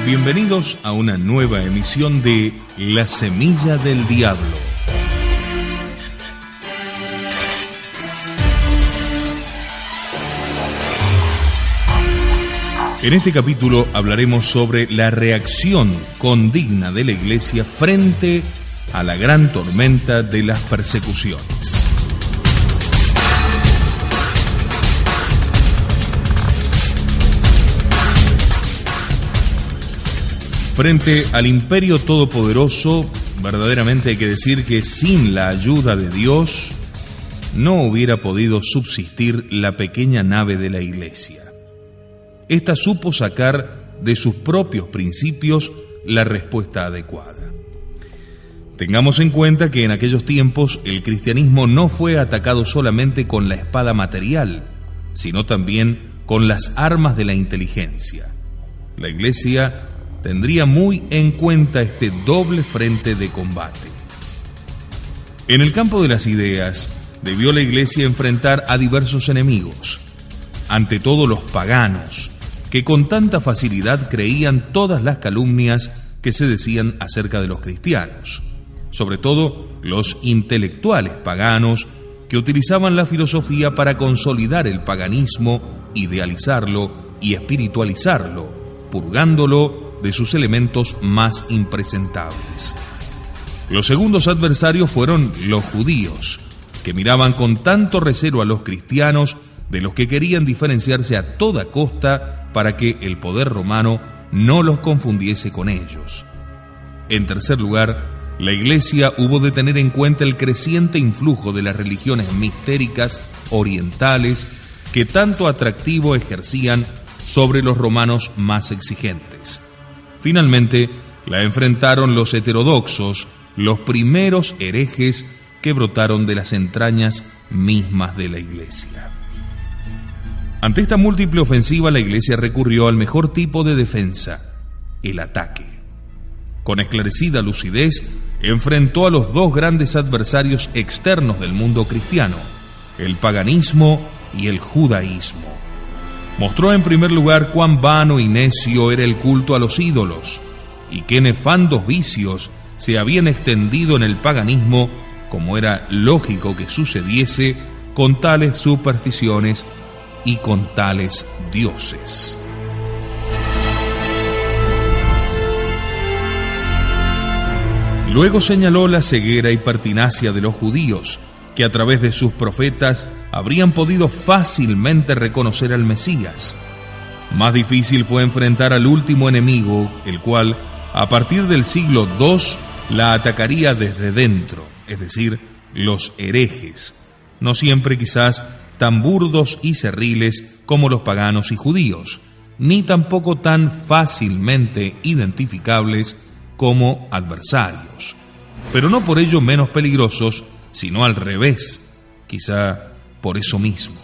Bienvenidos a una nueva emisión de La Semilla del Diablo. En este capítulo hablaremos sobre la reacción condigna de la Iglesia frente a la gran tormenta de las persecuciones. Frente al imperio todopoderoso, verdaderamente hay que decir que sin la ayuda de Dios no hubiera podido subsistir la pequeña nave de la Iglesia. Esta supo sacar de sus propios principios la respuesta adecuada. Tengamos en cuenta que en aquellos tiempos el cristianismo no fue atacado solamente con la espada material, sino también con las armas de la inteligencia. La Iglesia tendría muy en cuenta este doble frente de combate. En el campo de las ideas, debió la Iglesia enfrentar a diversos enemigos, ante todo los paganos, que con tanta facilidad creían todas las calumnias que se decían acerca de los cristianos, sobre todo los intelectuales paganos que utilizaban la filosofía para consolidar el paganismo, idealizarlo y espiritualizarlo, purgándolo de sus elementos más impresentables. Los segundos adversarios fueron los judíos, que miraban con tanto recelo a los cristianos, de los que querían diferenciarse a toda costa para que el poder romano no los confundiese con ellos. En tercer lugar, la Iglesia hubo de tener en cuenta el creciente influjo de las religiones mistéricas orientales que tanto atractivo ejercían sobre los romanos más exigentes. Finalmente, la enfrentaron los heterodoxos, los primeros herejes que brotaron de las entrañas mismas de la Iglesia. Ante esta múltiple ofensiva, la Iglesia recurrió al mejor tipo de defensa, el ataque. Con esclarecida lucidez, enfrentó a los dos grandes adversarios externos del mundo cristiano, el paganismo y el judaísmo. Mostró en primer lugar cuán vano y necio era el culto a los ídolos y qué nefandos vicios se habían extendido en el paganismo, como era lógico que sucediese con tales supersticiones y con tales dioses. Luego señaló la ceguera y pertinacia de los judíos, que a través de sus profetas habrían podido fácilmente reconocer al Mesías. Más difícil fue enfrentar al último enemigo, el cual, a partir del siglo II, la atacaría desde dentro, es decir, los herejes, no siempre quizás tan burdos y cerriles como los paganos y judíos, ni tampoco tan fácilmente identificables como adversarios, pero no por ello menos peligrosos, sino al revés, quizá por eso mismo.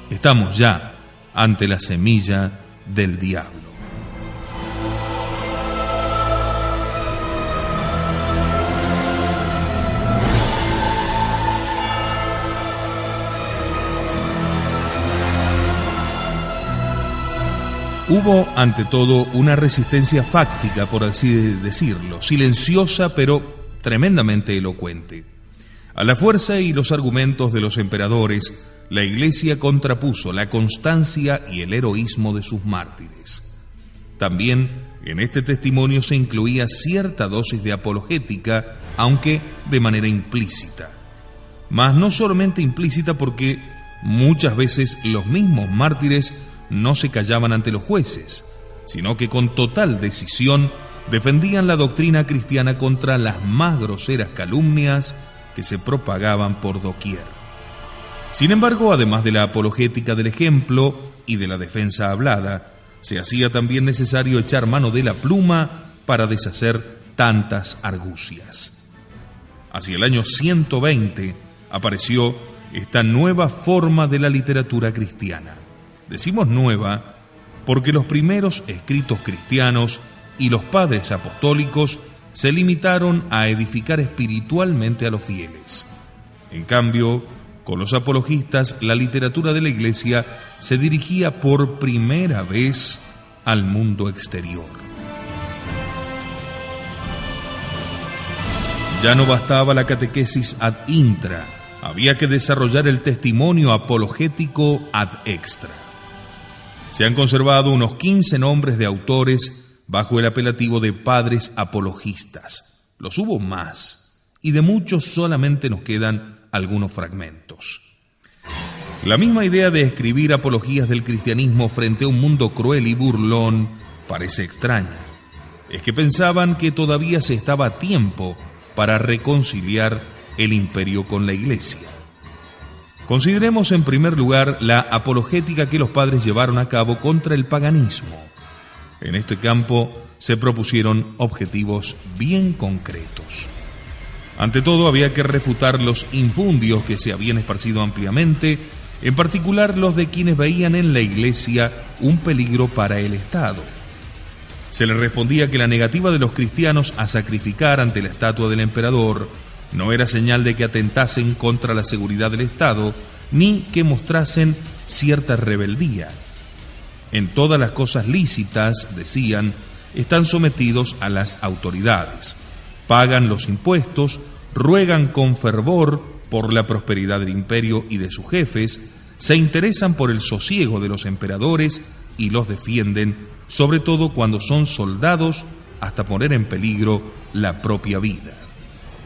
Estamos ya ante la semilla del diablo. Hubo, ante todo, una resistencia fáctica, por así decirlo, silenciosa pero tremendamente elocuente. A la fuerza y los argumentos de los emperadores, la Iglesia contrapuso la constancia y el heroísmo de sus mártires. También en este testimonio se incluía cierta dosis de apologética, aunque de manera implícita. Mas no solamente implícita, porque muchas veces los mismos mártires no se callaban ante los jueces, sino que con total decisión defendían la doctrina cristiana contra las más groseras calumnias que se propagaban por doquier. Sin embargo, además de la apologética del ejemplo y de la defensa hablada, se hacía también necesario echar mano de la pluma para deshacer tantas argucias. Hacia el año 120 apareció esta nueva forma de la literatura cristiana. Decimos nueva porque los primeros escritos cristianos y los padres apostólicos se limitaron a edificar espiritualmente a los fieles. En cambio, con los apologistas, la literatura de la Iglesia se dirigía por primera vez al mundo exterior. Ya no bastaba la catequesis ad intra, había que desarrollar el testimonio apologético ad extra. Se han conservado unos 15 nombres de autores bajo el apelativo de padres apologistas. Los hubo más, y de muchos solamente nos quedan algunos fragmentos. La misma idea de escribir apologías del cristianismo frente a un mundo cruel y burlón parece extraña. Es que pensaban que todavía se estaba a tiempo para reconciliar el imperio con la Iglesia. Consideremos en primer lugar la apologética que los padres llevaron a cabo contra el paganismo. En este campo se propusieron objetivos bien concretos. Ante todo, había que refutar los infundios que se habían esparcido ampliamente, en particular los de quienes veían en la Iglesia un peligro para el Estado. Se les respondía que la negativa de los cristianos a sacrificar ante la estatua del emperador no era señal de que atentasen contra la seguridad del Estado, ni que mostrasen cierta rebeldía. En todas las cosas lícitas, decían, están sometidos a las autoridades, pagan los impuestos, ruegan con fervor por la prosperidad del imperio y de sus jefes, se interesan por el sosiego de los emperadores y los defienden, sobre todo cuando son soldados, hasta poner en peligro la propia vida.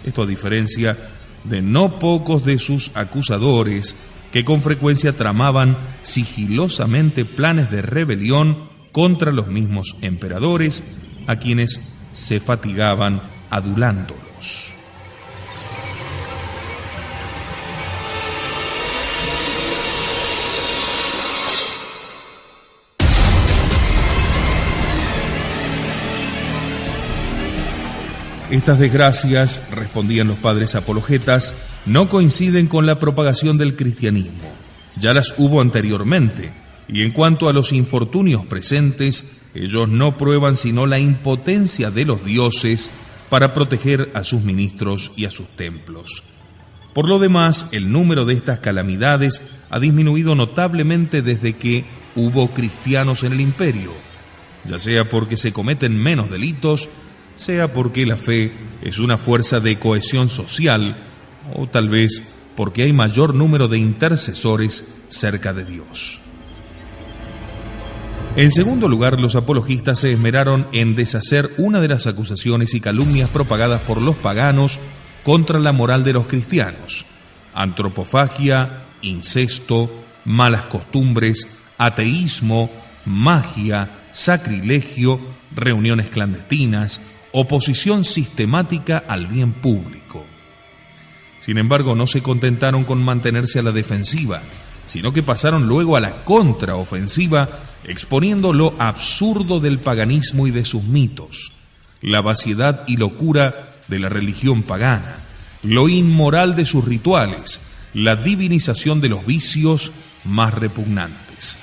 Esto a diferencia de no pocos de sus acusadores que con frecuencia tramaban sigilosamente planes de rebelión contra los mismos emperadores, a quienes se fatigaban adulándolos. Estas desgracias, respondían los padres apologetas, no coinciden con la propagación del cristianismo. Ya las hubo anteriormente, y en cuanto a los infortunios presentes, ellos no prueban sino la impotencia de los dioses para proteger a sus ministros y a sus templos. Por lo demás, el número de estas calamidades ha disminuido notablemente desde que hubo cristianos en el imperio, ya sea porque se cometen menos delitos, sea porque la fe es una fuerza de cohesión social, o tal vez porque hay mayor número de intercesores cerca de Dios. En segundo lugar, los apologistas se esmeraron en deshacer una de las acusaciones y calumnias propagadas por los paganos contra la moral de los cristianos: antropofagia, incesto, malas costumbres, ateísmo, magia, sacrilegio, reuniones clandestinas, oposición sistemática al bien público. Sin embargo, no se contentaron con mantenerse a la defensiva, sino que pasaron luego a la contraofensiva, exponiendo lo absurdo del paganismo y de sus mitos, la vaciedad y locura de la religión pagana, lo inmoral de sus rituales, la divinización de los vicios más repugnantes.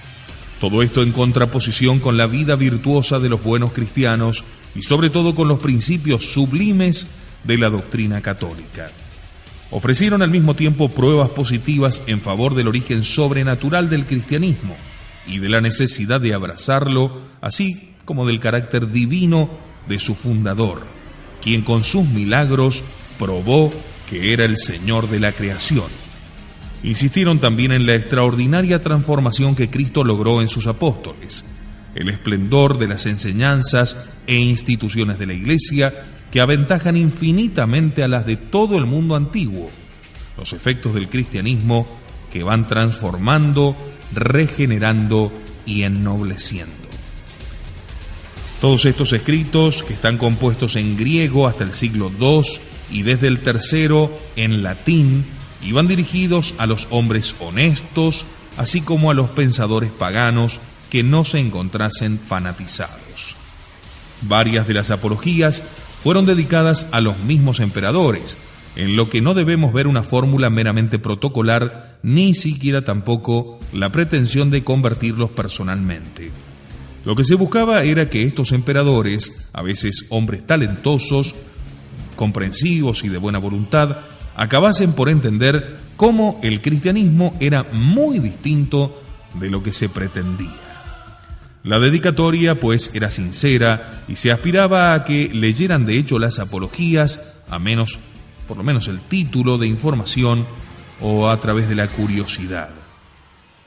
Todo esto en contraposición con la vida virtuosa de los buenos cristianos y sobre todo con los principios sublimes de la doctrina católica. Ofrecieron al mismo tiempo pruebas positivas en favor del origen sobrenatural del cristianismo y de la necesidad de abrazarlo, así como del carácter divino de su fundador, quien con sus milagros probó que era el Señor de la creación. Insistieron también en la extraordinaria transformación que Cristo logró en sus apóstoles, el esplendor de las enseñanzas e instituciones de la Iglesia que aventajan infinitamente a las de todo el mundo antiguo, los efectos del cristianismo que van transformando, regenerando y ennobleciendo. Todos estos escritos, que están compuestos en griego hasta el siglo II y desde el III en latín, iban dirigidos a los hombres honestos, así como a los pensadores paganos que no se encontrasen fanatizados. Varias de las apologías fueron dedicadas a los mismos emperadores, en lo que no debemos ver una fórmula meramente protocolar, ni siquiera tampoco la pretensión de convertirlos personalmente. Lo que se buscaba era que estos emperadores, a veces hombres talentosos, comprensivos y de buena voluntad, acabasen por entender cómo el cristianismo era muy distinto de lo que se pretendía. La dedicatoria, pues, era sincera y se aspiraba a que leyeran de hecho las apologías, por lo menos el título de información o a través de la curiosidad.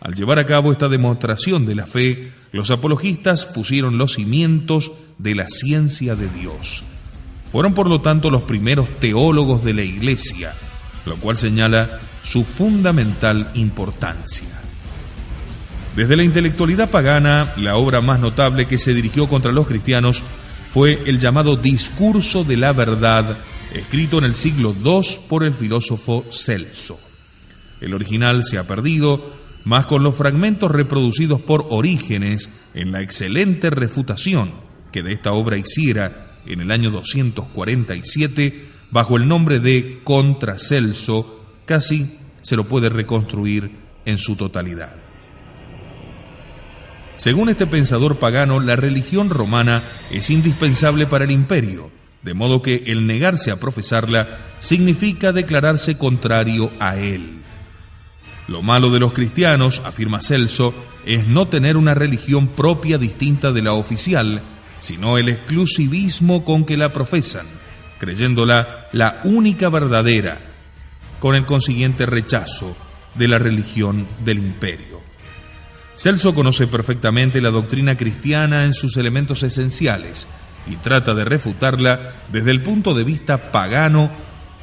Al llevar a cabo esta demostración de la fe, los apologistas pusieron los cimientos de la ciencia de Dios. Fueron, por lo tanto, los primeros teólogos de la Iglesia, lo cual señala su fundamental importancia. Desde la intelectualidad pagana, la obra más notable que se dirigió contra los cristianos fue el llamado Discurso de la Verdad, escrito en el siglo II por el filósofo Celso. El original se ha perdido, mas con los fragmentos reproducidos por Orígenes en la excelente refutación que de esta obra hiciera en el año 247, bajo el nombre de Contra Celso, casi se lo puede reconstruir en su totalidad. Según este pensador pagano, la religión romana es indispensable para el imperio, de modo que el negarse a profesarla significa declararse contrario a él. Lo malo de los cristianos, afirma Celso, es no tener una religión propia distinta de la oficial, sino el exclusivismo con que la profesan, creyéndola la única verdadera, con el consiguiente rechazo de la religión del imperio. Celso conoce perfectamente la doctrina cristiana en sus elementos esenciales y trata de refutarla desde el punto de vista pagano,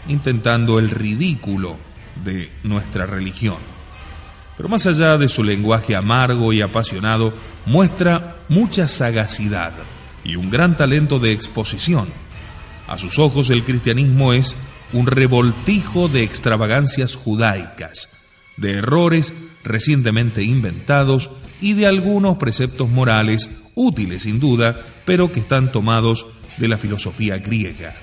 intentando el ridículo de nuestra religión. Pero más allá de su lenguaje amargo y apasionado, muestra mucha sagacidad y un gran talento de exposición. A sus ojos, el cristianismo es un revoltijo de extravagancias judaicas, de errores recientemente inventados y de algunos preceptos morales útiles sin duda, pero que están tomados de la filosofía griega.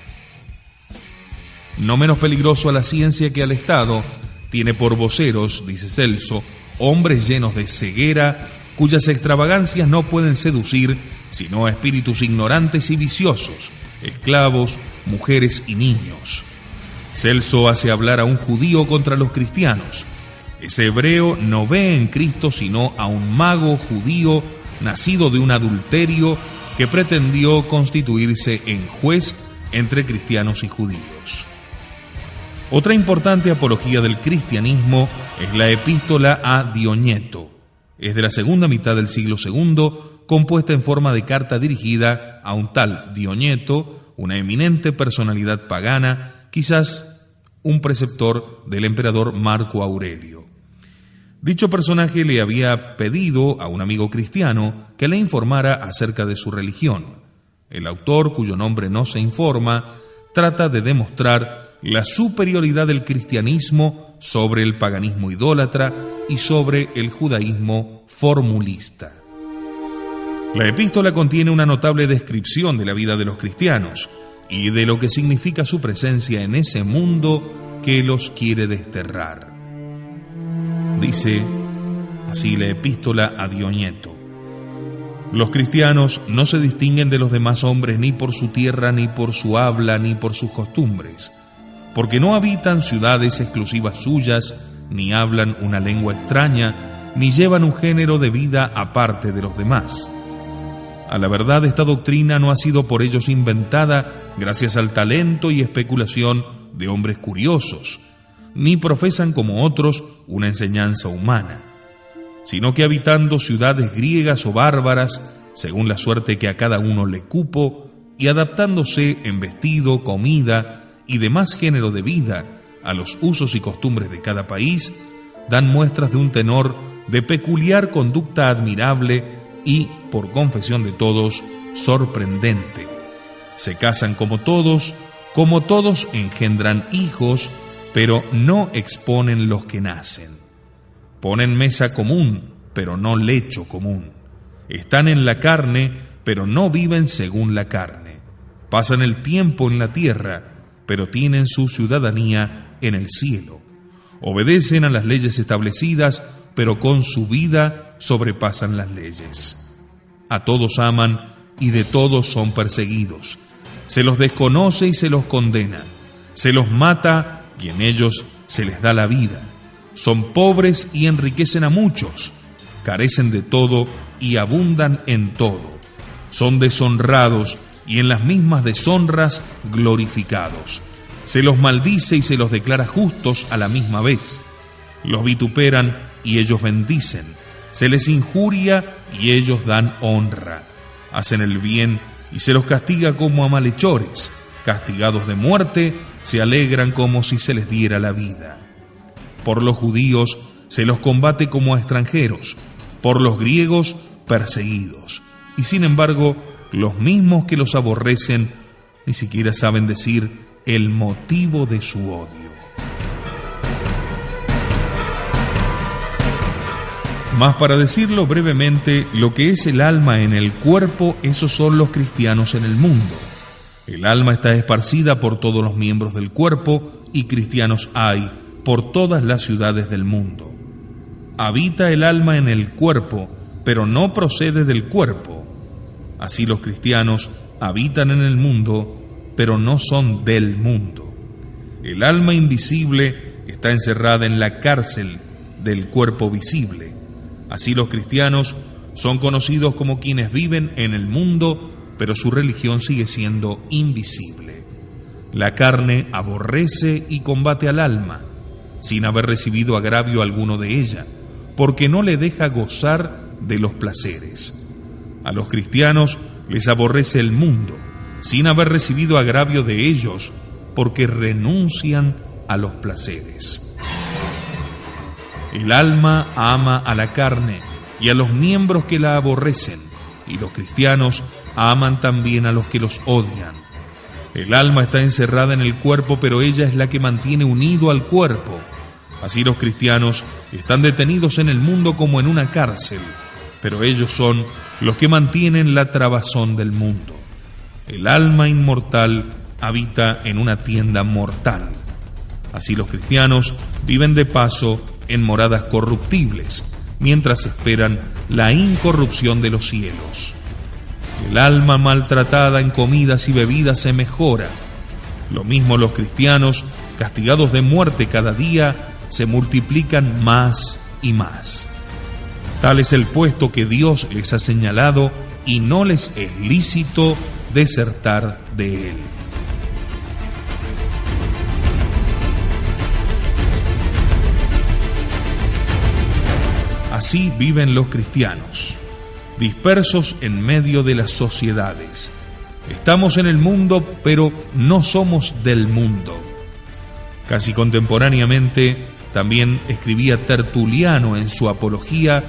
No menos peligroso a la ciencia que al Estado, tiene por voceros, dice Celso, hombres llenos de ceguera, cuyas extravagancias no pueden seducir sino a espíritus ignorantes y viciosos, esclavos, mujeres y niños. Celso hace hablar a un judío contra los cristianos. Ese hebreo no ve en Cristo sino a un mago judío nacido de un adulterio que pretendió constituirse en juez entre cristianos y judíos. Otra importante apología del cristianismo es la epístola a Diogneto. Es de la segunda mitad del siglo II, compuesta en forma de carta dirigida a un tal Diogneto, una eminente personalidad pagana, quizás un preceptor del emperador Marco Aurelio. Dicho personaje le había pedido a un amigo cristiano que le informara acerca de su religión. El autor, cuyo nombre no se informa, trata de demostrar la superioridad del cristianismo sobre el paganismo idólatra y sobre el judaísmo formulista. La epístola contiene una notable descripción de la vida de los cristianos y de lo que significa su presencia en ese mundo que los quiere desterrar. Dice así la epístola a Diogneto: los cristianos no se distinguen de los demás hombres ni por su tierra, ni por su habla, ni por sus costumbres, porque no habitan ciudades exclusivas suyas, ni hablan una lengua extraña, ni llevan un género de vida aparte de los demás. A la verdad, esta doctrina no ha sido por ellos inventada gracias al talento y especulación de hombres curiosos, ni profesan como otros una enseñanza humana, sino que habitando ciudades griegas o bárbaras, según la suerte que a cada uno le cupo, y adaptándose en vestido, comida y demás género de vida a los usos y costumbres de cada país, dan muestras de un tenor de peculiar conducta admirable y, por confesión de todos, sorprendente. Se casan como todos engendran hijos, pero no exponen los que nacen. Ponen mesa común, pero no lecho común. Están en la carne, pero no viven según la carne. Pasan el tiempo en la tierra, pero tienen su ciudadanía en el cielo. Obedecen a las leyes establecidas, pero con su vida sobrepasan las leyes. A todos aman y de todos son perseguidos. Se los desconoce y se los condena. Se los mata y en ellos se les da la vida. Son pobres y enriquecen a muchos. Carecen de todo y abundan en todo. Son deshonrados y en las mismas deshonras glorificados. Se los maldice y se los declara justos a la misma vez. Los vituperan y ellos bendicen. Se les injuria y ellos dan honra. Hacen el bien y se los castiga como a malhechores. Castigados de muerte, se alegran como si se les diera la vida. Por los judíos se los combate como a extranjeros, por los griegos perseguidos. Y sin embargo, los mismos que los aborrecen ni siquiera saben decir el motivo de su odio. Mas para decirlo brevemente, lo que es el alma en el cuerpo, esos son los cristianos en el mundo. El alma está esparcida por todos los miembros del cuerpo y cristianos hay por todas las ciudades del mundo. Habita el alma en el cuerpo, pero no procede del cuerpo. Así los cristianos habitan en el mundo, pero no son del mundo. El alma invisible está encerrada en la cárcel del cuerpo visible. Así los cristianos son conocidos como quienes viven en el mundo, pero su religión sigue siendo invisible. La carne aborrece y combate al alma, sin haber recibido agravio alguno de ella, porque no le deja gozar de los placeres. A los cristianos les aborrece el mundo, sin haber recibido agravio de ellos, porque renuncian a los placeres. El alma ama a la carne y a los miembros que la aborrecen, y los cristianos aman también a los que los odian. El alma está encerrada en el cuerpo, pero ella es la que mantiene unido al cuerpo. Así los cristianos están detenidos en el mundo como en una cárcel, pero ellos son los que mantienen la trabazón del mundo. El alma inmortal habita en una tienda mortal. Así los cristianos viven de paso en moradas corruptibles, mientras esperan la incorrupción de los cielos. El alma maltratada en comidas y bebidas se mejora. Lo mismo los cristianos, castigados de muerte cada día, se multiplican más y más. Tal es el puesto que Dios les ha señalado y no les es lícito desertar de él. Así viven los cristianos, dispersos en medio de las sociedades. Estamos en el mundo, pero no somos del mundo. Casi contemporáneamente, también escribía Tertuliano en su apología: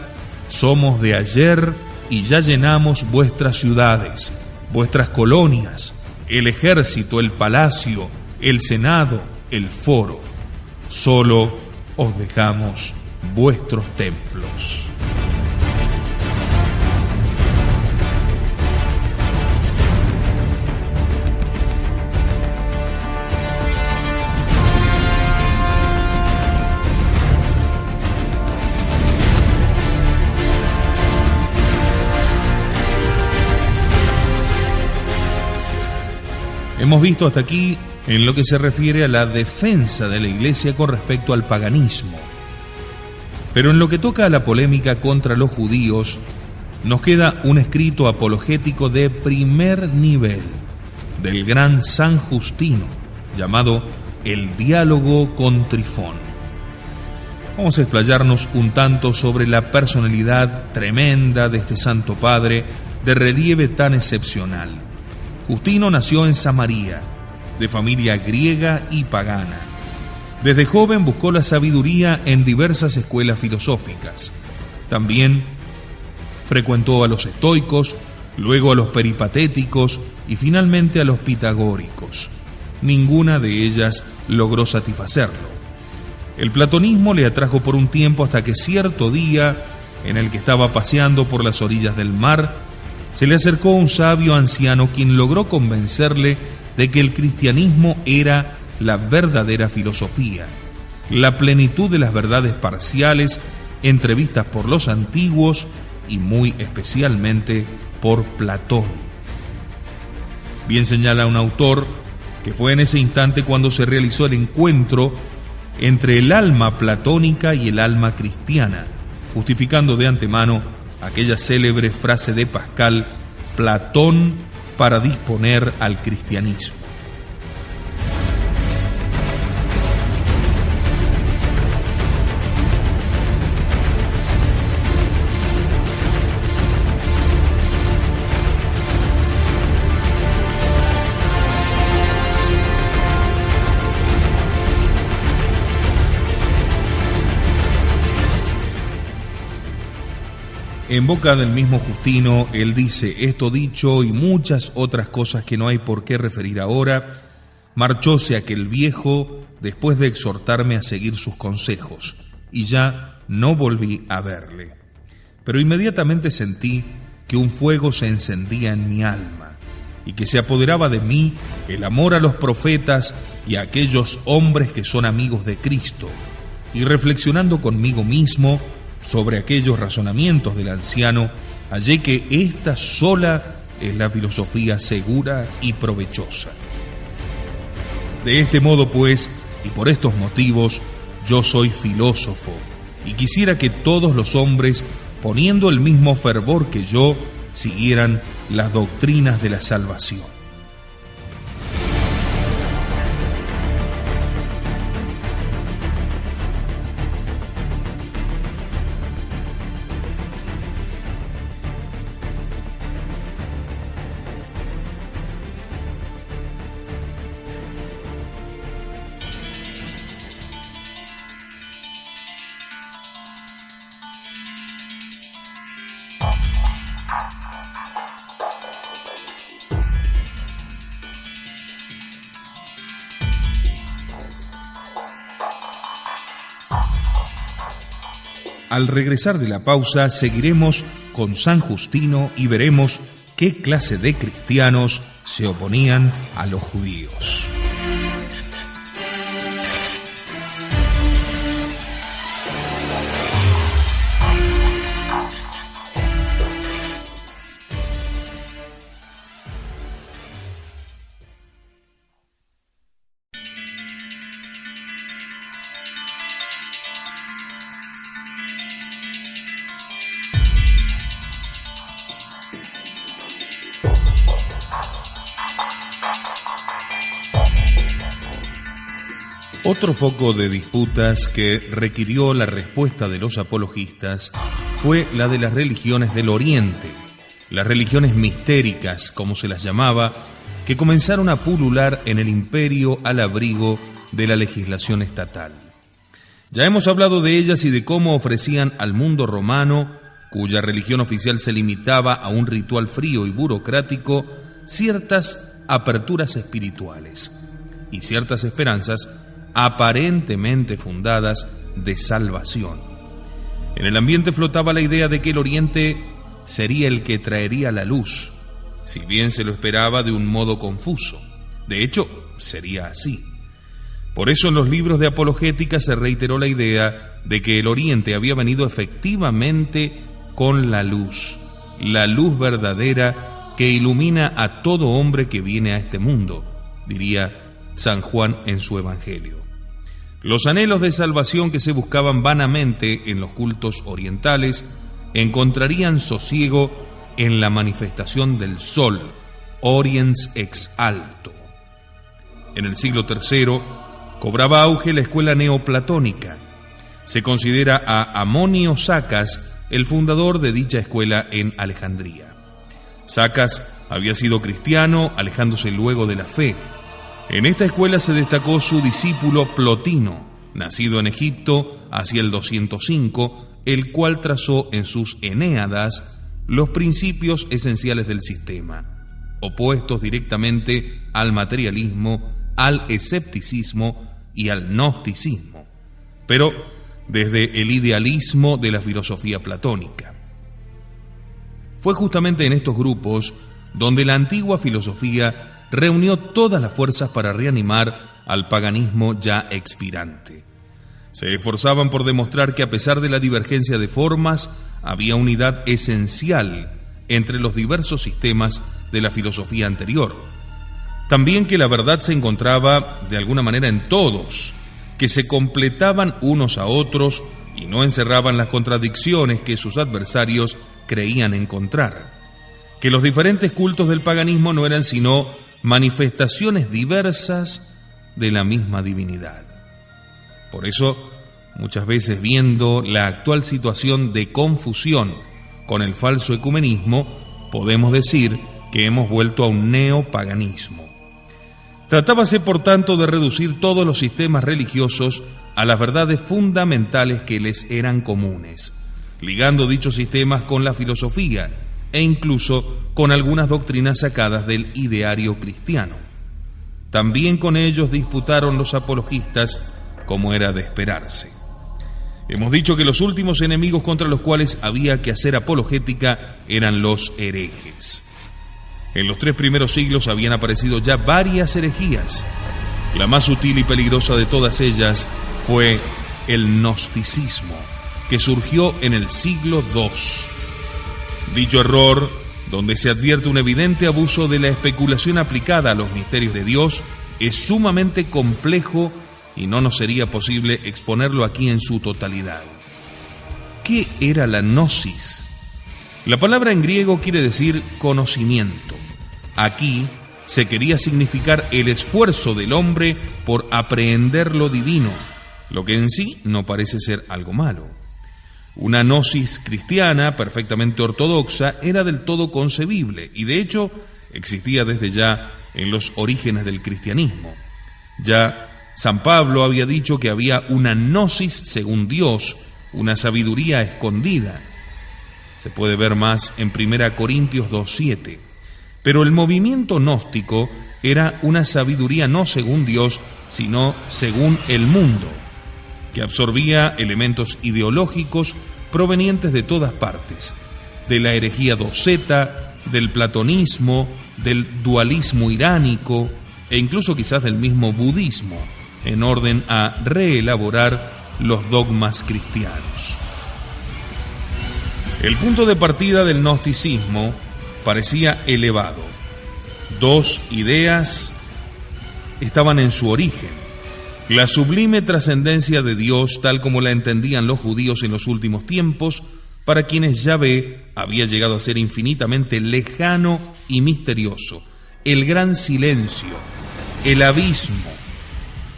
somos de ayer y ya llenamos vuestras ciudades, vuestras colonias, el ejército, el palacio, el senado, el foro. Solo os dejamos vuestros templos. Hemos visto hasta aquí en lo que se refiere a la defensa de la Iglesia con respecto al paganismo. Pero en lo que toca a la polémica contra los judíos, nos queda un escrito apologético de primer nivel del gran San Justino, llamado El Diálogo con Trifón. Vamos a explayarnos un tanto sobre la personalidad tremenda de este Santo Padre de relieve tan excepcional. Justino nació en Samaria, de familia griega y pagana. Desde joven buscó la sabiduría en diversas escuelas filosóficas. También frecuentó a los estoicos, luego a los peripatéticos y finalmente a los pitagóricos. Ninguna de ellas logró satisfacerlo. El platonismo le atrajo por un tiempo hasta que cierto día, en el que estaba paseando por las orillas del mar, se le acercó un sabio anciano quien logró convencerle de que el cristianismo era la verdadera filosofía, la plenitud de las verdades parciales entrevistas por los antiguos y muy especialmente por Platón. Bien señala un autor que fue en ese instante cuando se realizó el encuentro entre el alma platónica y el alma cristiana, justificando de antemano aquella célebre frase de Pascal, Platón para disponer al cristianismo. En boca del mismo Justino, él dice: esto dicho y muchas otras cosas que no hay por qué referir ahora, marchóse aquel viejo después de exhortarme a seguir sus consejos, y ya no volví a verle. Pero inmediatamente sentí que un fuego se encendía en mi alma, y que se apoderaba de mí el amor a los profetas y a aquellos hombres que son amigos de Cristo, y reflexionando conmigo mismo sobre aquellos razonamientos del anciano, hallé que esta sola es la filosofía segura y provechosa. De este modo, pues, y por estos motivos, yo soy filósofo, y quisiera que todos los hombres, poniendo el mismo fervor que yo, siguieran las doctrinas de la salvación. Al regresar de la pausa, seguiremos con San Justino y veremos qué clase de cristianos se oponían a los judíos. Otro foco de disputas que requirió la respuesta de los apologistas fue la de las religiones del Oriente, las religiones mistéricas, como se las llamaba, que comenzaron a pulular en el imperio al abrigo de la legislación estatal. Ya hemos hablado de ellas y de cómo ofrecían al mundo romano, cuya religión oficial se limitaba a un ritual frío y burocrático, ciertas aperturas espirituales y ciertas esperanzas aparentemente fundadas de salvación. En el ambiente flotaba la idea de que el Oriente sería el que traería la luz, si bien se lo esperaba de un modo confuso. De hecho, sería así. Por eso en los libros de apologética se reiteró la idea de que el Oriente había venido efectivamente con la luz verdadera que ilumina a todo hombre que viene a este mundo, diría San Juan en su Evangelio. Los anhelos de salvación que se buscaban vanamente en los cultos orientales encontrarían sosiego en la manifestación del sol, Oriens ex alto. En el siglo III cobraba auge la escuela neoplatónica. Se considera a Amonio Sacas el fundador de dicha escuela en Alejandría. Sacas había sido cristiano, alejándose luego de la fe. En esta escuela se destacó su discípulo Plotino, nacido en Egipto hacia el 205, el cual trazó en sus Enéadas los principios esenciales del sistema, opuestos directamente al materialismo, al escepticismo y al gnosticismo, pero desde el idealismo de la filosofía platónica. Fue justamente en estos grupos donde la antigua filosofía reunió todas las fuerzas para reanimar al paganismo ya expirante. Se esforzaban por demostrar que a pesar de la divergencia de formas, había unidad esencial entre los diversos sistemas de la filosofía anterior. También que la verdad se encontraba de alguna manera en todos, que se completaban unos a otros y no encerraban las contradicciones que sus adversarios creían encontrar, que los diferentes cultos del paganismo no eran sino manifestaciones diversas de la misma divinidad. Por eso, muchas veces viendo la actual situación de confusión con el falso ecumenismo, podemos decir que hemos vuelto a un neopaganismo. Tratábase, por tanto, de reducir todos los sistemas religiosos a las verdades fundamentales que les eran comunes, ligando dichos sistemas con la filosofía e incluso con algunas doctrinas sacadas del ideario cristiano. También con ellos disputaron los apologistas, como era de esperarse. Hemos dicho que los últimos enemigos contra los cuales había que hacer apologética eran los herejes. En los 3 primeros siglos habían aparecido ya varias herejías. La más sutil y peligrosa de todas ellas fue el gnosticismo, que surgió en el siglo II. Dicho error, donde se advierte un evidente abuso de la especulación aplicada a los misterios de Dios, es sumamente complejo y no nos sería posible exponerlo aquí en su totalidad. ¿Qué era la gnosis? La palabra en griego quiere decir conocimiento. Aquí se quería significar el esfuerzo del hombre por aprehender lo divino, lo que en sí no parece ser algo malo. Una gnosis cristiana perfectamente ortodoxa era del todo concebible y de hecho existía desde ya en los orígenes del cristianismo. Ya San Pablo había dicho que había una gnosis según Dios, una sabiduría escondida. Se puede ver más en 1 Corintios 2:7. Pero el movimiento gnóstico era una sabiduría no según Dios, sino según el mundo, que absorbía elementos ideológicos provenientes de todas partes, de la herejía doceta, del platonismo, del dualismo iránico e incluso quizás del mismo budismo, en orden a reelaborar los dogmas cristianos. El punto de partida del gnosticismo parecía elevado. 2 ideas estaban en su origen: la sublime trascendencia de Dios tal como la entendían los judíos en los últimos tiempos, para quienes Yahvé había llegado a ser infinitamente lejano y misterioso, el gran silencio, el abismo,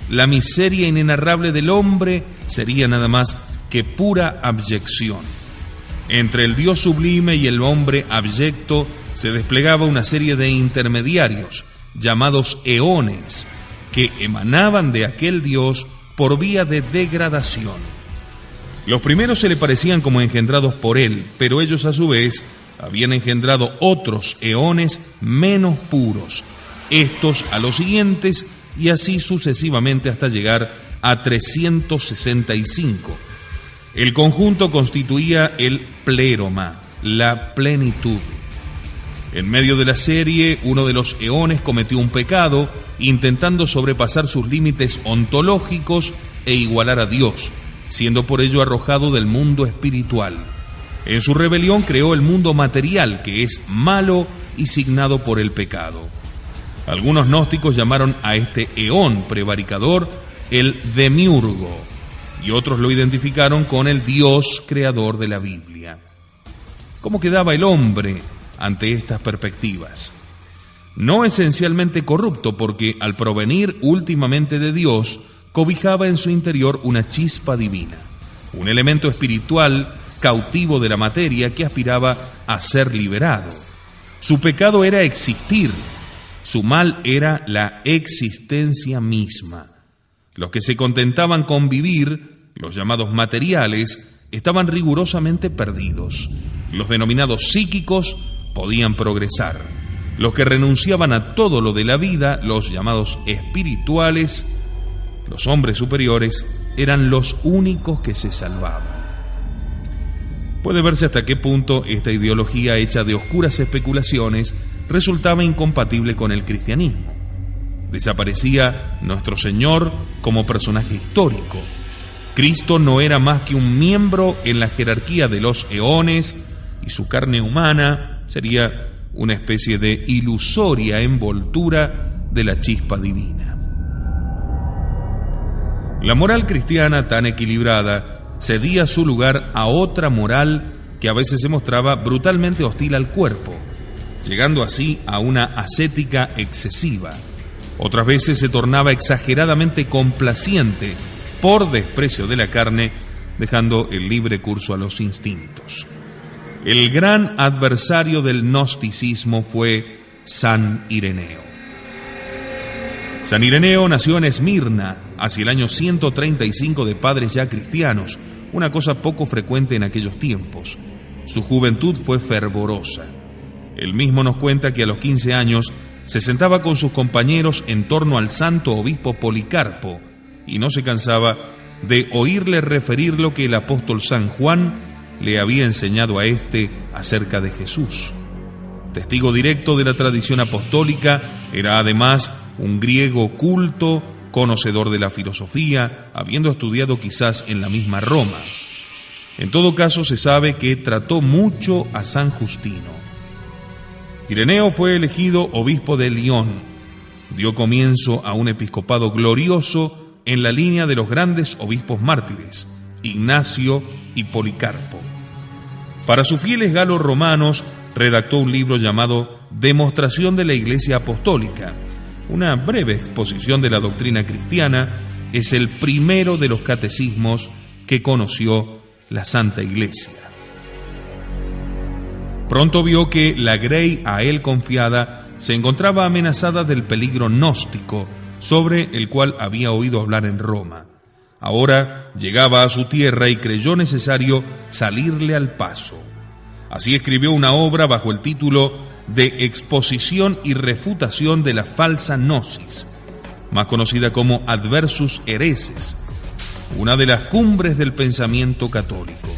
la miseria inenarrable del hombre sería nada más que pura abyección. Entre el Dios sublime y el hombre abyecto se desplegaba una serie de intermediarios, llamados eones, que emanaban de aquel Dios por vía de degradación. Los primeros se le parecían como engendrados por él, pero ellos a su vez habían engendrado otros eones menos puros, estos a los siguientes y así sucesivamente hasta llegar a 365. El conjunto constituía el pléroma, la plenitud. En medio de la serie, uno de los eones cometió un pecado, intentando sobrepasar sus límites ontológicos e igualar a Dios, siendo por ello arrojado del mundo espiritual. En su rebelión creó el mundo material, que es malo y signado por el pecado. Algunos gnósticos llamaron a este eón prevaricador el demiurgo, y otros lo identificaron con el Dios creador de la Biblia. ¿Cómo quedaba el hombre ante estas perspectivas? No esencialmente corrupto, porque al provenir últimamente de Dios, cobijaba en su interior una chispa divina, un elemento espiritual cautivo de la materia que aspiraba a ser liberado. Su pecado era existir, su mal era la existencia misma. Los que se contentaban con vivir, los llamados materiales, estaban rigurosamente perdidos. Los denominados psíquicos podían progresar. Los que renunciaban a todo lo de la vida, los llamados espirituales, los hombres superiores, eran los únicos que se salvaban. Puede verse hasta qué punto esta ideología hecha de oscuras especulaciones resultaba incompatible con el cristianismo. Desaparecía nuestro Señor como personaje histórico. Cristo no era más que un miembro en la jerarquía de los eones y su carne humana sería una especie de ilusoria envoltura de la chispa divina. La moral cristiana tan equilibrada cedía su lugar a otra moral que a veces se mostraba brutalmente hostil al cuerpo, llegando así a una ascética excesiva. Otras veces se tornaba exageradamente complaciente por desprecio de la carne, dejando el libre curso a los instintos. El gran adversario del gnosticismo fue San Ireneo. San Ireneo nació en Esmirna hacia el año 135 de padres ya cristianos, una cosa poco frecuente en aquellos tiempos. Su juventud fue fervorosa. Él mismo nos cuenta que a los 15 años se sentaba con sus compañeros en torno al santo obispo Policarpo y no se cansaba de oírle referir lo que el apóstol San Juan le había enseñado a éste acerca de Jesús. Testigo directo de la tradición apostólica, era además un griego culto, conocedor de la filosofía, habiendo estudiado quizás en la misma Roma. En todo caso, se sabe que trató mucho a San Justino. Ireneo fue elegido obispo de Lyon. Dio comienzo a un episcopado glorioso en la línea de los grandes obispos mártires, Ignacio y Policarpo. Para sus fieles galo-romanos, redactó un libro llamado Demostración de la Iglesia Apostólica. Una breve exposición de la doctrina cristiana, es el primero de los catecismos que conoció la Santa Iglesia. Pronto vio que la grey a él confiada se encontraba amenazada del peligro gnóstico, sobre el cual había oído hablar en Roma. Ahora llegaba a su tierra y creyó necesario salirle al paso. Así escribió una obra bajo el título de Exposición y Refutación de la Falsa Gnosis, más conocida como Adversus Hereses, una de las cumbres del pensamiento católico.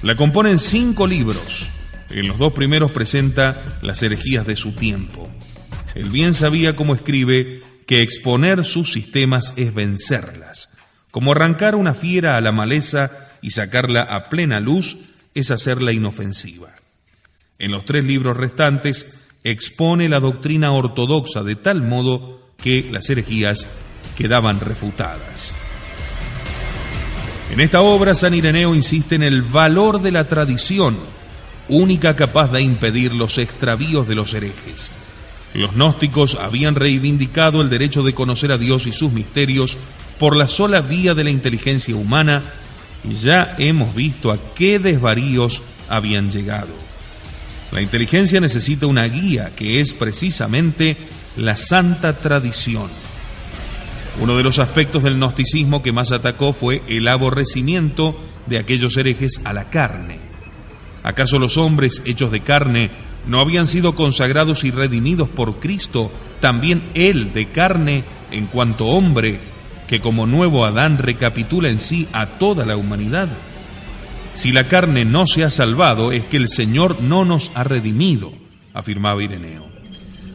La componen 5 libros. En los 2 primeros presenta las herejías de su tiempo. Él bien sabía, como escribe, que exponer sus sistemas es vencerlas. Como arrancar una fiera a la maleza y sacarla a plena luz es hacerla inofensiva. En los 3 libros restantes expone la doctrina ortodoxa de tal modo que las herejías quedaban refutadas. En esta obra, San Ireneo insiste en el valor de la tradición, única capaz de impedir los extravíos de los herejes. Los gnósticos habían reivindicado el derecho de conocer a Dios y sus misterios por la sola vía de la inteligencia humana, y ya hemos visto a qué desvaríos habían llegado. La inteligencia necesita una guía, que es precisamente la santa tradición. Uno de los aspectos del gnosticismo que más atacó fue el aborrecimiento de aquellos herejes a la carne. ¿Acaso los hombres hechos de carne no habían sido consagrados y redimidos por Cristo, también Él de carne en cuanto hombre, que como nuevo Adán recapitula en sí a toda la humanidad? Si la carne no se ha salvado, es que el Señor no nos ha redimido, afirmaba Ireneo.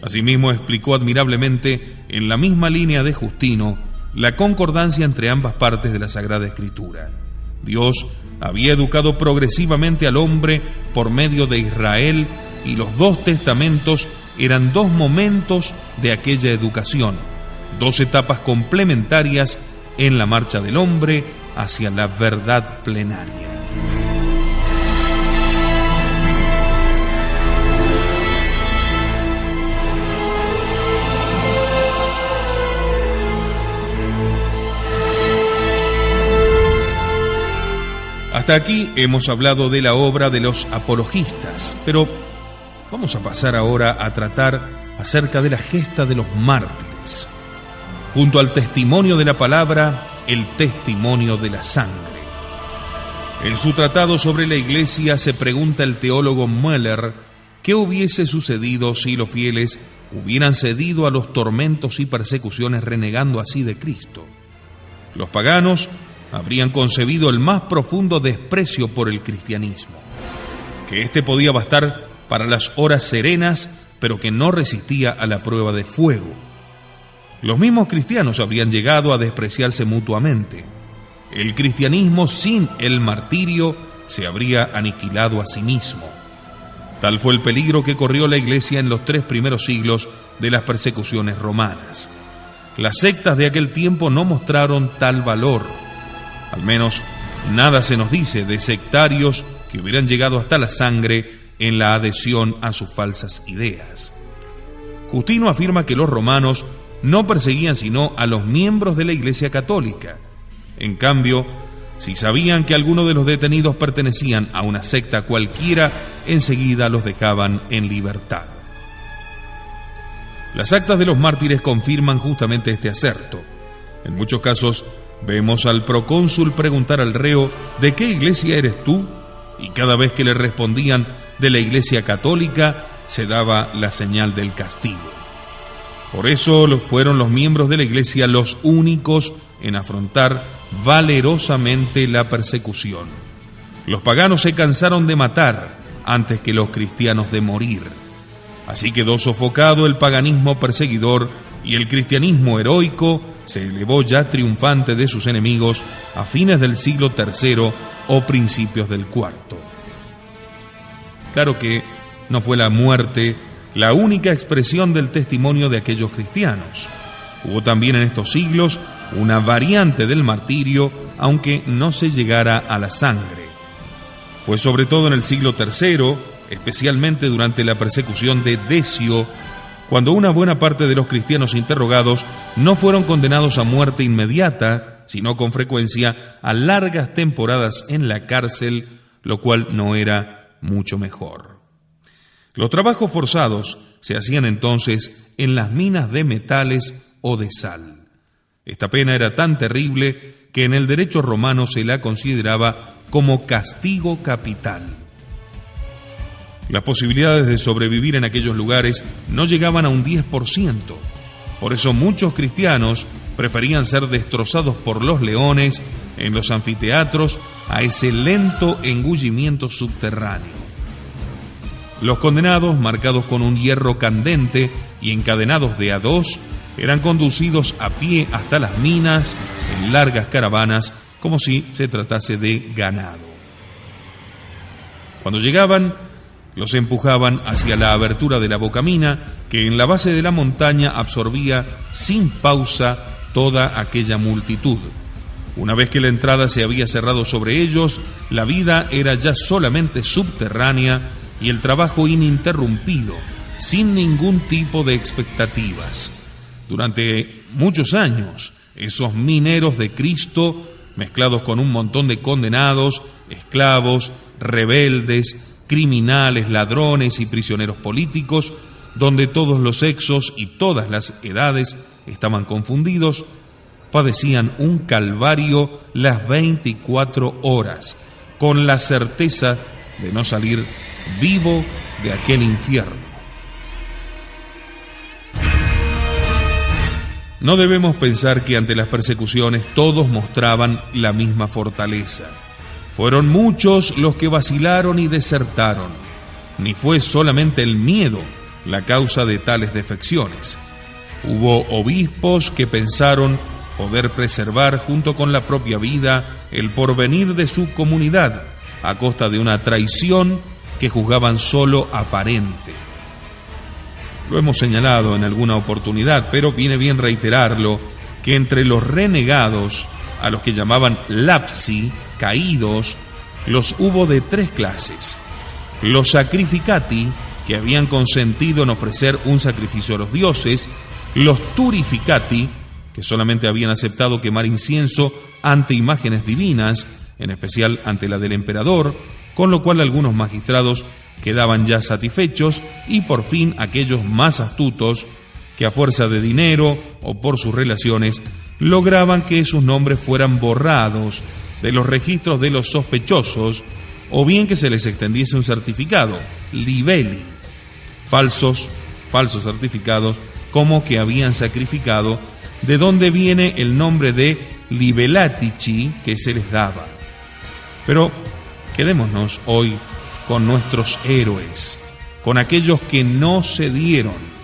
Asimismo, explicó admirablemente, en la misma línea de Justino, la concordancia entre ambas partes de la Sagrada Escritura. Dios había educado progresivamente al hombre por medio de Israel, y los 2 testamentos eran 2 momentos de aquella educación, 2 etapas complementarias en la marcha del hombre hacia la verdad plenaria. Hasta aquí hemos hablado de la obra de los apologistas, pero vamos a pasar ahora a tratar acerca de la gesta de los mártires. Junto al testimonio de la palabra, el testimonio de la sangre. En su tratado sobre la Iglesia se pregunta el teólogo Müller qué hubiese sucedido si los fieles hubieran cedido a los tormentos y persecuciones renegando así de Cristo. Los paganos habrían concebido el más profundo desprecio por el cristianismo, que éste podía bastar para las horas serenas, pero que no resistía a la prueba de fuego. Los mismos cristianos habrían llegado a despreciarse mutuamente. El cristianismo sin el martirio se habría aniquilado a sí mismo. Tal fue el peligro que corrió la Iglesia en los 3 primeros siglos de las persecuciones romanas. Las sectas de aquel tiempo no mostraron tal valor. Al menos nada se nos dice de sectarios que hubieran llegado hasta la sangre en la adhesión a sus falsas ideas. Justino afirma que los romanos no perseguían sino a los miembros de la Iglesia Católica. En cambio, si sabían que algunos de los detenidos pertenecían a una secta cualquiera, enseguida los dejaban en libertad. Las actas de los mártires confirman justamente este aserto. En muchos casos, vemos al procónsul preguntar al reo: ¿de qué iglesia eres tú? Y cada vez que le respondían de la Iglesia Católica, se daba la señal del castigo. Por eso fueron los miembros de la Iglesia los únicos en afrontar valerosamente la persecución. Los paganos se cansaron de matar antes que los cristianos de morir. Así quedó sofocado el paganismo perseguidor y el cristianismo heroico se elevó ya triunfante de sus enemigos a fines del siglo III o principios del IV. Claro que no fue la muerte la única expresión del testimonio de aquellos cristianos. Hubo también en estos siglos una variante del martirio, aunque no se llegara a la sangre. Fue sobre todo en el siglo III, especialmente durante la persecución de Decio, cuando una buena parte de los cristianos interrogados no fueron condenados a muerte inmediata, sino con frecuencia a largas temporadas en la cárcel, lo cual no era mucho mejor. Los trabajos forzados se hacían entonces en las minas de metales o de sal. Esta pena era tan terrible que en el derecho romano se la consideraba como castigo capital. Las posibilidades de sobrevivir en aquellos lugares no llegaban a un 10%. Por eso muchos cristianos preferían ser destrozados por los leones en los anfiteatros a ese lento engullimiento subterráneo. Los condenados, marcados con un hierro candente y encadenados de a dos, eran conducidos a pie hasta las minas en largas caravanas, como si se tratase de ganado. Cuando llegaban, los empujaban hacia la abertura de la bocamina, que en la base de la montaña absorbía sin pausa toda aquella multitud. Una vez que la entrada se había cerrado sobre ellos, la vida era ya solamente subterránea y el trabajo ininterrumpido, sin ningún tipo de expectativas. Durante muchos años, esos mineros de Cristo, mezclados con un montón de condenados, esclavos, rebeldes, criminales, ladrones y prisioneros políticos, donde todos los sexos y todas las edades estaban confundidos, padecían un calvario las 24 horas, con la certeza de no salir vivo de aquel infierno. No debemos pensar que ante las persecuciones todos mostraban la misma fortaleza. Fueron muchos los que vacilaron y desertaron. Ni fue solamente el miedo la causa de tales defecciones. Hubo obispos que pensaron poder preservar junto con la propia vida el porvenir de su comunidad a costa de una traición que juzgaban solo aparente. Lo hemos señalado en alguna oportunidad, pero viene bien reiterarlo, que entre los renegados, a los que llamaban lapsi, caídos, los hubo de 3 clases. Los sacrificati, que habían consentido en ofrecer un sacrificio a los dioses; los turificati, que solamente habían aceptado quemar incienso ante imágenes divinas, en especial ante la del emperador, con lo cual algunos magistrados quedaban ya satisfechos, y por fin aquellos más astutos que a fuerza de dinero o por sus relaciones lograban que sus nombres fueran borrados de los registros de los sospechosos, o bien que se les extendiese un certificado, libelli, falsos certificados, como que habían sacrificado, de donde viene el nombre de libellatici que se les daba. Pero quedémonos hoy con nuestros héroes, con aquellos que no cedieron.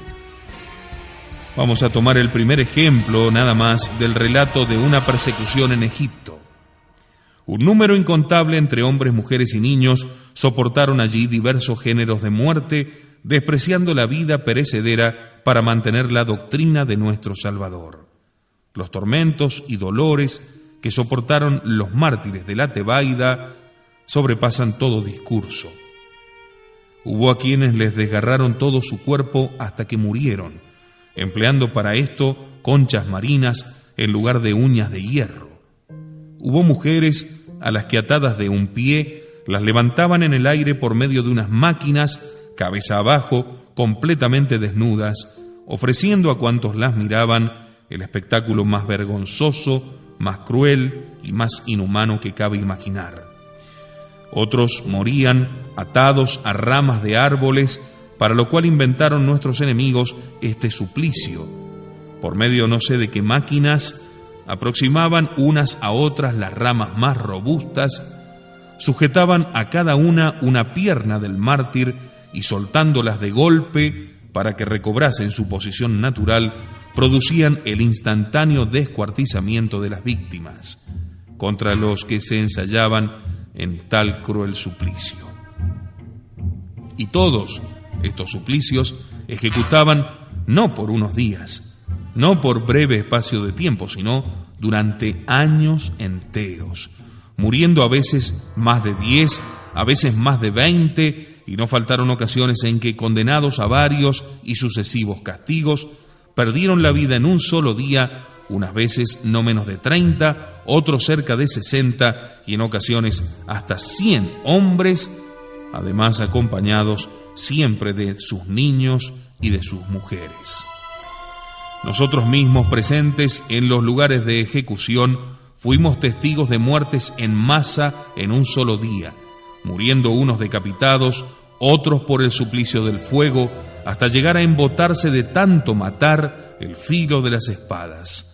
Vamos a tomar el primer ejemplo, nada más, del relato de una persecución en Egipto. Un número incontable entre hombres, mujeres y niños soportaron allí diversos géneros de muerte, despreciando la vida perecedera para mantener la doctrina de nuestro Salvador. Los tormentos y dolores que soportaron los mártires de la Tebaida sobrepasan todo discurso. Hubo a quienes les desgarraron todo su cuerpo hasta que murieron, empleando para esto conchas marinas en lugar de uñas de hierro. Hubo mujeres a las que, atadas de un pie, las levantaban en el aire por medio de unas máquinas, cabeza abajo, completamente desnudas, ofreciendo a cuantos las miraban el espectáculo más vergonzoso, más cruel y más inhumano que cabe imaginar. Otros morían atados a ramas de árboles, para lo cual inventaron nuestros enemigos este suplicio. Por medio no sé de qué máquinas, aproximaban unas a otras las ramas más robustas, sujetaban a cada una pierna del mártir y, soltándolas de golpe para que recobrasen su posición natural, producían el instantáneo descuartizamiento de las víctimas, contra los que se ensayaban en tal cruel suplicio. Y todos estos suplicios ejecutaban no por unos días, no por breve espacio de tiempo, sino durante años enteros, muriendo a veces más de 10, a veces más de 20, y no faltaron ocasiones en que, condenados a varios y sucesivos castigos, perdieron la vida en un solo día, unas veces no menos de 30, otros cerca de 60 y en ocasiones hasta 100 hombres, además acompañados siempre de sus niños y de sus mujeres. Nosotros mismos, presentes en los lugares de ejecución, fuimos testigos de muertes en masa en un solo día, muriendo unos decapitados, otros por el suplicio del fuego, hasta llegar a embotarse de tanto matar el filo de las espadas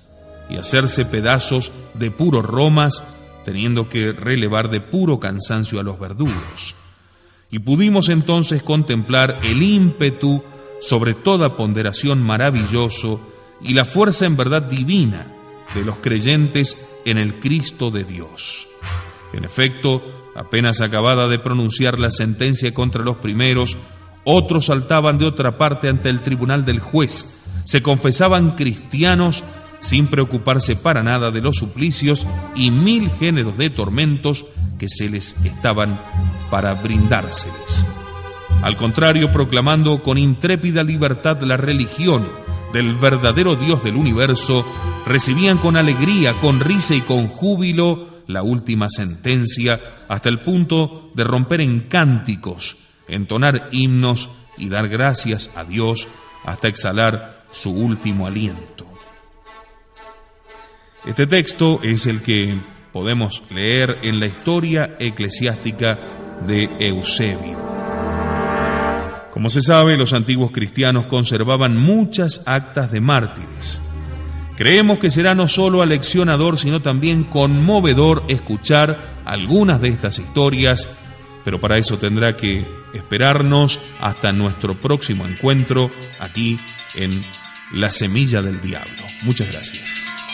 y hacerse pedazos de puro romas, teniendo que relevar de puro cansancio a los verdugos. Y pudimos entonces contemplar el ímpetu sobre toda ponderación maravilloso y la fuerza en verdad divina de los creyentes en el Cristo de Dios. En efecto, apenas acabada de pronunciar la sentencia contra los primeros, otros saltaban de otra parte ante el tribunal del juez, se confesaban cristianos sin preocuparse para nada de los suplicios y 1000 géneros de tormentos que se les estaban para brindárseles. Al contrario, proclamando con intrépida libertad la religión del verdadero Dios del universo, recibían con alegría, con risa y con júbilo la última sentencia, hasta el punto de romper en cánticos, entonar himnos y dar gracias a Dios hasta exhalar su último aliento. Este texto es el que podemos leer en la historia eclesiástica de Eusebio. Como se sabe, los antiguos cristianos conservaban muchas actas de mártires. Creemos que será no solo aleccionador, sino también conmovedor escuchar algunas de estas historias, pero para eso tendrá que esperarnos hasta nuestro próximo encuentro aquí en La Semilla del Diablo. Muchas gracias.